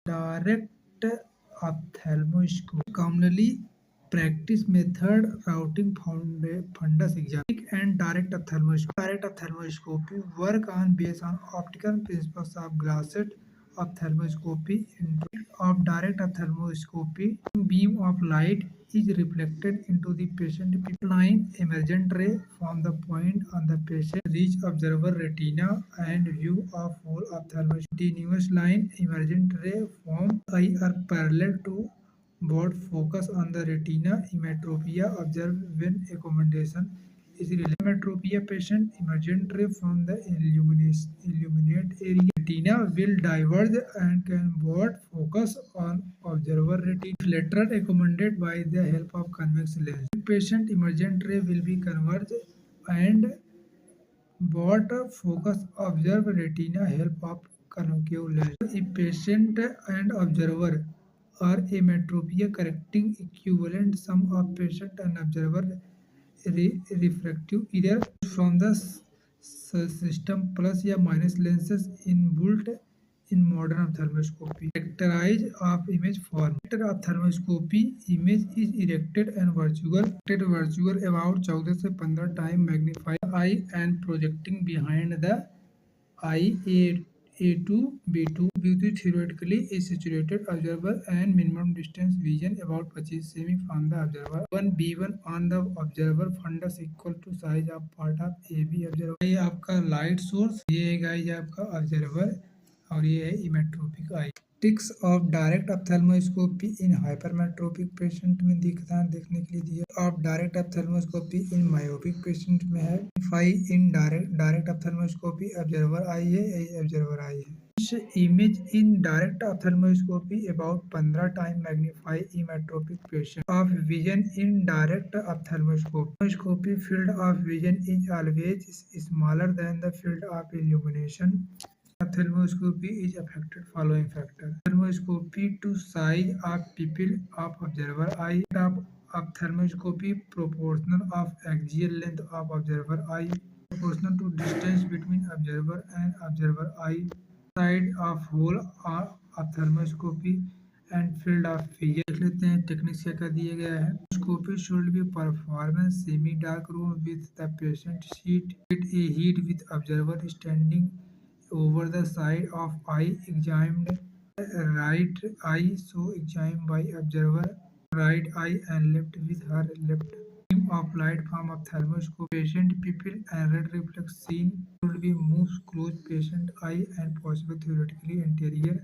Direct ophthalmoscopy, commonly practiced method routing fundus exam and direct ophthalmoscopy. Direct ophthalmoscopy work on based on optical principles of glasset ophthalmoscopy. Of direct ophthalmoscopy, beam of light is reflected into the patient line emergent ray from the point on the patient reach observer retina and view of whole ophthalmoscopy. Continuous line emergent ray from eye are parallel to both focus on the retina. Emmetropia observed when accommodation is related. Emmetropia patient emergent ray from the illuminate area retina will diverge and can both focus on observer retina. If lateral accommodate by the help of convex lens, patient emergent ray will be converged and both focus observe retina help of concave lens. If patient and observer are emmetropia correcting equivalent sum of patient and observer refractive error from the system plus या minus lenses inbuilt in modern ophthalmoscopy. Characterize of image form. After ophthalmoscopy, image is erected and virtual about 14 से 15 time magnify eye and projecting behind the eye. A2 B2 B2 theoretically is situated observer and minimum distance vision about 25 semi from the observer. 1 B1 on the observer fundus equal to size of part of AB observer. ये आपका light source, ये है guys आपका observer और ये है emmetropic eye. Ticks of direct ophthalmoscopy in hypermetropic patient में देखने के लिए दिया. Of direct ophthalmoscopy in myopic patient में है. Five in direct ophthalmoscopy observer eye है, ऑब्जर्वर आई है. Image in direct ophthalmoscopy about 15 time magnify emmetropic patient of vision in direct ophthalmoscopy. Field of vision is always smaller than the field of illumination. Ophthalmoscopy is affected following factor. Ophthalmoscopy to size of pupil of observer eye. Of ophthalmoscopy proportional of axial length of observer eye proportional to distance between observer and observer eye. Side of whole ophthalmoscopy and field of vision. देख लेते हैं techniques क्या दिया गया है. Scope should be performed semi dark room with the patient seat a heat with observer standing over the side of eye. Examined right eye so examined by observer right eye and left with her left. Beam of light from ophthalmoscope. Patient pupil and red reflex seen should be moved close patient eye and possible theoretically anterior